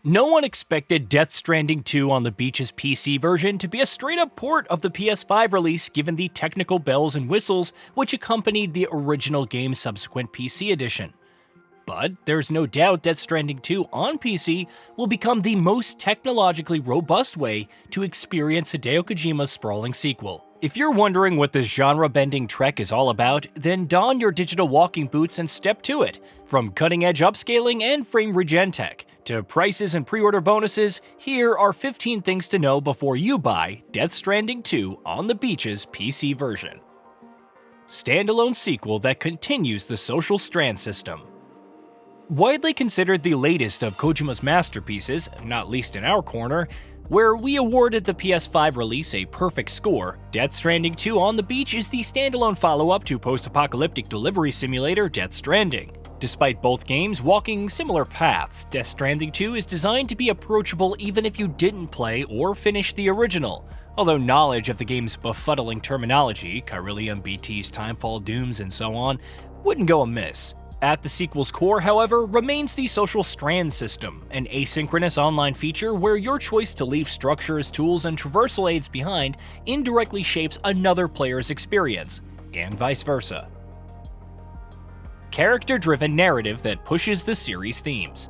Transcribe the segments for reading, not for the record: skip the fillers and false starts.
No one expected Death Stranding 2 on the Beach's PC version to be a straight-up port of the PS5 release given the technical bells and whistles which accompanied the original game's subsequent PC edition. But there's no doubt Death Stranding 2 on PC will become the most technologically robust way to experience Hideo Kojima's sprawling sequel. If you're wondering what this genre-bending trek is all about, then don your digital walking boots and step to it. From cutting-edge upscaling and frame regen tech, to prices and pre-order bonuses, here are 15 things to know before you buy Death Stranding 2 on the Beach's PC version. Standalone sequel that continues the social strand system. Widely considered the latest of Kojima's masterpieces, not least in our corner, where we awarded the PS5 release a perfect score, Death Stranding 2 on the Beach is the standalone follow-up to post-apocalyptic delivery simulator Death Stranding. Despite both games walking similar paths, Death Stranding 2 is designed to be approachable even if you didn't play or finish the original, although knowledge of the game's befuddling terminology, Chiralium, BTs, Timefall, Dooms, and so on, wouldn't go amiss. At the sequel's core, however, remains the social strand system, an asynchronous online feature where your choice to leave structures, tools, and traversal aids behind indirectly shapes another player's experience, and vice versa. Character-driven narrative that pushes the series' themes.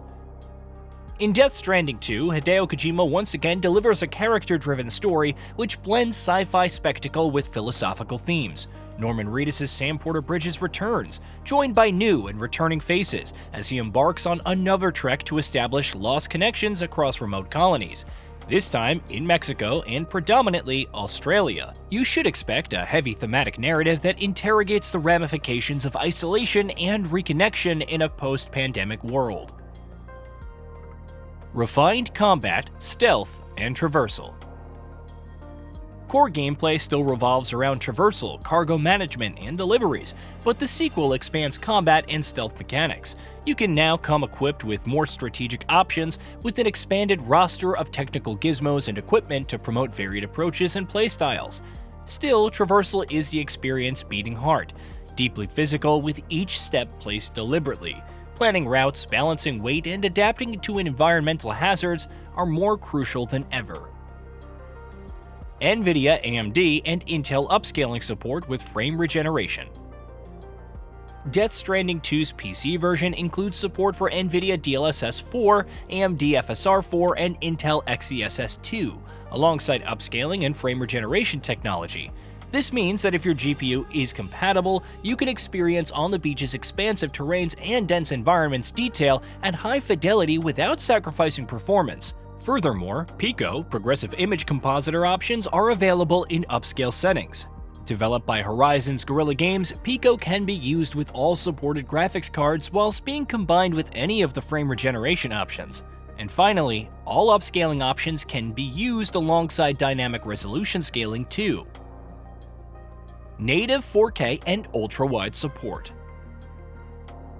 In Death Stranding 2, Hideo Kojima once again delivers a character-driven story which blends sci-fi spectacle with philosophical themes. Norman Reedus' Sam Porter Bridges returns, joined by new and returning faces, as he embarks on another trek to establish lost connections across remote colonies, this time in Mexico and predominantly Australia. You should expect a heavy thematic narrative that interrogates the ramifications of isolation and reconnection in a post-pandemic world. Refined combat, stealth, and traversal. Core gameplay still revolves around traversal, cargo management, and deliveries, but the sequel expands combat and stealth mechanics. You can now come equipped with more strategic options with an expanded roster of technical gizmos and equipment to promote varied approaches and playstyles. Still, traversal is the experience beating heart, deeply physical with each step placed deliberately. Planning routes, balancing weight, and adapting to environmental hazards are more crucial than ever. NVIDIA, AMD, and Intel upscaling support with frame regeneration. Death Stranding 2's PC version includes support for NVIDIA DLSS 4, AMD FSR 4, and Intel XeSS 2, alongside upscaling and frame regeneration technology. This means that if your GPU is compatible, you can experience On the Beach's expansive terrains and dense environments detail at high fidelity without sacrificing performance. Furthermore, Pico, progressive image compositor options, are available in upscale settings. Developed by Horizon's Guerrilla Games, Pico can be used with all supported graphics cards whilst being combined with any of the frame regeneration options. And finally, all upscaling options can be used alongside dynamic resolution scaling too. Native 4K and ultra-wide support.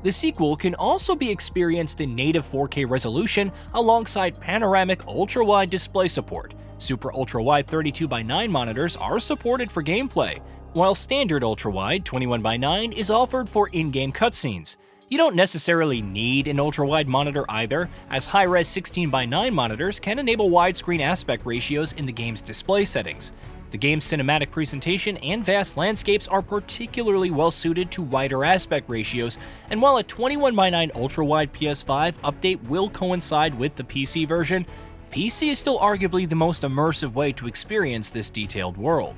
The sequel can also be experienced in native 4K resolution alongside panoramic ultra-wide display support. Super ultra-wide 32:9 monitors are supported for gameplay, while standard ultra-wide 21:9 is offered for in-game cutscenes. You don't necessarily need an ultra-wide monitor either, as high-res 16:9 monitors can enable widescreen aspect ratios in the game's display settings. The game's cinematic presentation and vast landscapes are particularly well suited to wider aspect ratios, and while a 21:9 ultra-wide PS5 update will coincide with the PC version, PC is still arguably the most immersive way to experience this detailed world.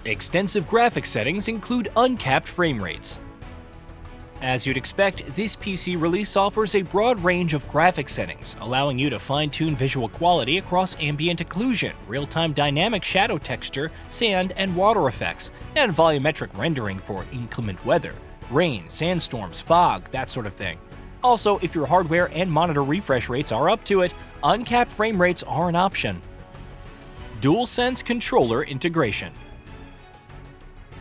Extensive graphics settings include uncapped frame rates. As you'd expect, this PC release offers a broad range of graphics settings, allowing you to fine-tune visual quality across ambient occlusion, real-time dynamic shadow texture, sand and water effects, and volumetric rendering for inclement weather, rain, sandstorms, fog, that sort of thing. Also, if your hardware and monitor refresh rates are up to it, uncapped frame rates are an option. DualSense controller integration.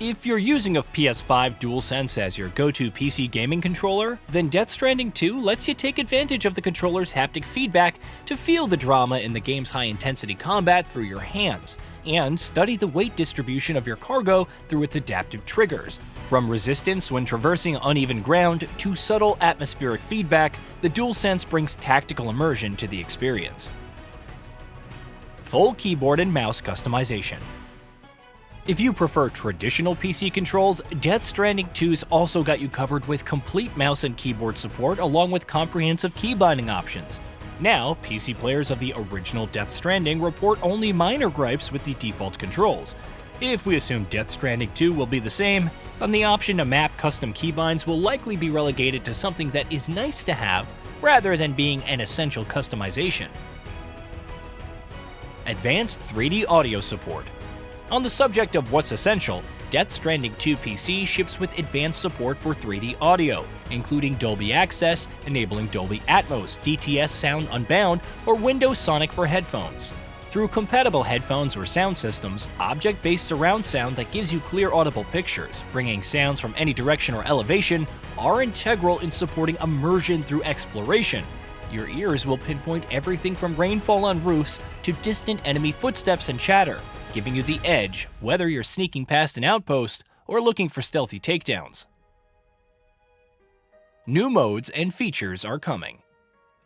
If you're using a PS5 DualSense as your go-to PC gaming controller, then Death Stranding 2 lets you take advantage of the controller's haptic feedback to feel the drama in the game's high-intensity combat through your hands, and study the weight distribution of your cargo through its adaptive triggers. From resistance when traversing uneven ground to subtle atmospheric feedback, the DualSense brings tactical immersion to the experience. Full keyboard and mouse customization. If you prefer traditional PC controls, Death Stranding 2's also got you covered with complete mouse and keyboard support along with comprehensive key binding options. Now, PC players of the original Death Stranding report only minor gripes with the default controls. If we assume Death Stranding 2 will be the same, then the option to map custom keybinds will likely be relegated to something that is nice to have, rather than being an essential customization. Advanced 3D audio support. On the subject of what's essential, Death Stranding 2 PC ships with advanced support for 3D audio, including Dolby Access, enabling Dolby Atmos, DTS Sound Unbound, or Windows Sonic for headphones. Through compatible headphones or sound systems, object-based surround sound that gives you clear audible pictures, bringing sounds from any direction or elevation, are integral in supporting immersion through exploration. Your ears will pinpoint everything from rainfall on roofs to distant enemy footsteps and chatter, giving you the edge whether you're sneaking past an outpost or looking for stealthy takedowns. New modes and features are coming.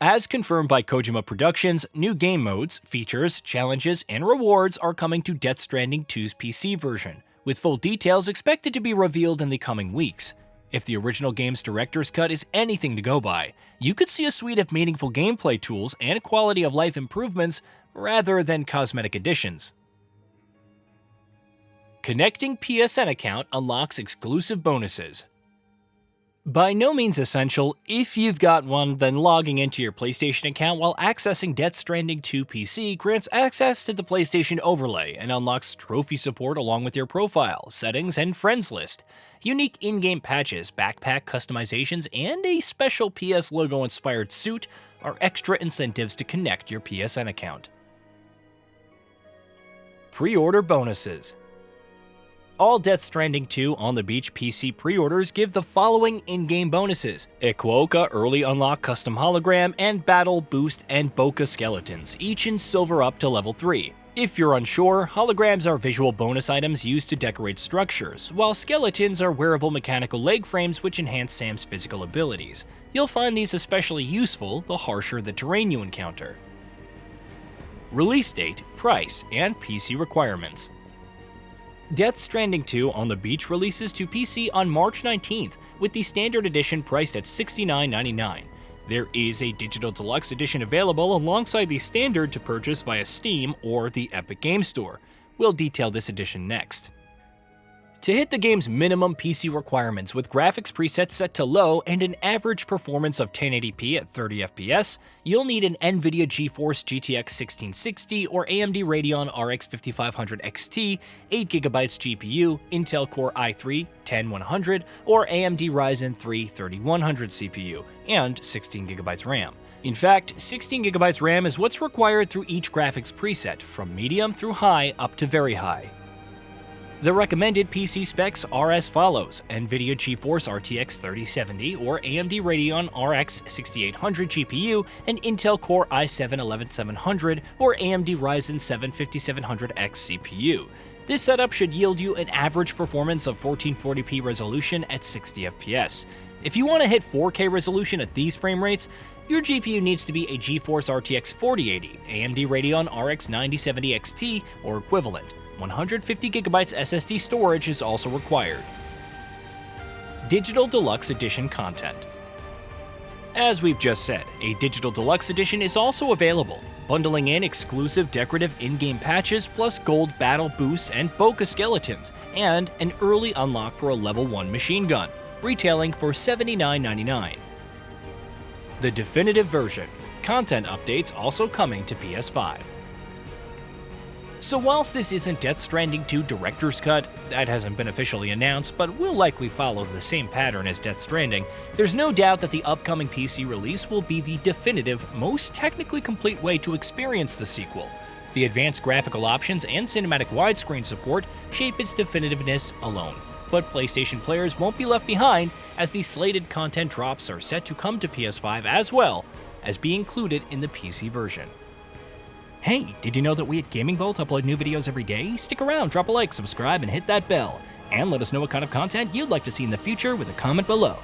As confirmed by Kojima Productions, new game modes, features, challenges, and rewards are coming to Death Stranding 2's PC version, with full details expected to be revealed in the coming weeks. If the original game's director's cut is anything to go by, you could see a suite of meaningful gameplay tools and quality of life improvements rather than cosmetic additions. Connecting PSN account unlocks exclusive bonuses. By no means essential, if you've got one, then logging into your PlayStation account while accessing Death Stranding 2 PC grants access to the PlayStation overlay and unlocks trophy support along with your profile, settings, and friends list. Unique in-game patches, backpack customizations, and a special PS logo-inspired suit are extra incentives to connect your PSN account. Pre-order bonuses. All Death Stranding 2 On the Beach PC pre-orders give the following in-game bonuses: Ikuoka Early Unlock Custom Hologram and Battle, Boost, and Bokeh Skeletons, each in silver up to level 3. If you're unsure, holograms are visual bonus items used to decorate structures, while skeletons are wearable mechanical leg frames which enhance Sam's physical abilities. You'll find these especially useful the harsher the terrain you encounter. Release date, price, and PC requirements. Death Stranding 2 On the Beach releases to PC on March 19th, with the standard edition priced at $69.99. There is a digital deluxe edition available alongside the standard to purchase via Steam or the Epic Games Store. We'll detail this edition next. To hit the game's minimum PC requirements with graphics presets set to low and an average performance of 1080p at 30 FPS, you'll need an NVIDIA GeForce GTX 1660 or AMD Radeon RX 5500 XT, 8GB GPU, Intel Core i3 10100, or AMD Ryzen 3 3100 CPU, and 16GB RAM. In fact, 16GB RAM is what's required through each graphics preset, from medium through high up to very high. The recommended PC specs are as follows: NVIDIA GeForce RTX 3070 or AMD Radeon RX 6800 GPU and Intel Core i7 11700 or AMD Ryzen 7 5700X CPU. This setup should yield you an average performance of 1440p resolution at 60 FPS. If you want to hit 4K resolution at these frame rates, your GPU needs to be a GeForce RTX 4080, AMD Radeon RX 9070 XT or equivalent. 150GB SSD storage is also required. Digital Deluxe Edition content. As we've just said, a Digital Deluxe Edition is also available, bundling in exclusive decorative in-game patches plus gold battle boosts and bokeh skeletons, and an early unlock for a level 1 machine gun, retailing for $79.99. The definitive version. Content updates also coming to PS5. So whilst this isn't Death Stranding 2 Director's Cut, that hasn't been officially announced, but will likely follow the same pattern as Death Stranding, there's no doubt that the upcoming PC release will be the definitive, most technically complete way to experience the sequel. The advanced graphical options and cinematic widescreen support shape its definitiveness alone. but PlayStation players won't be left behind as the slated content drops are set to come to PS5 as well as be included in the PC version. Hey, did you know that we at GamingBolt upload new videos every day? Stick around, drop a like, subscribe, and hit that bell. And let us know what kind of content you'd like to see in the future with a comment below.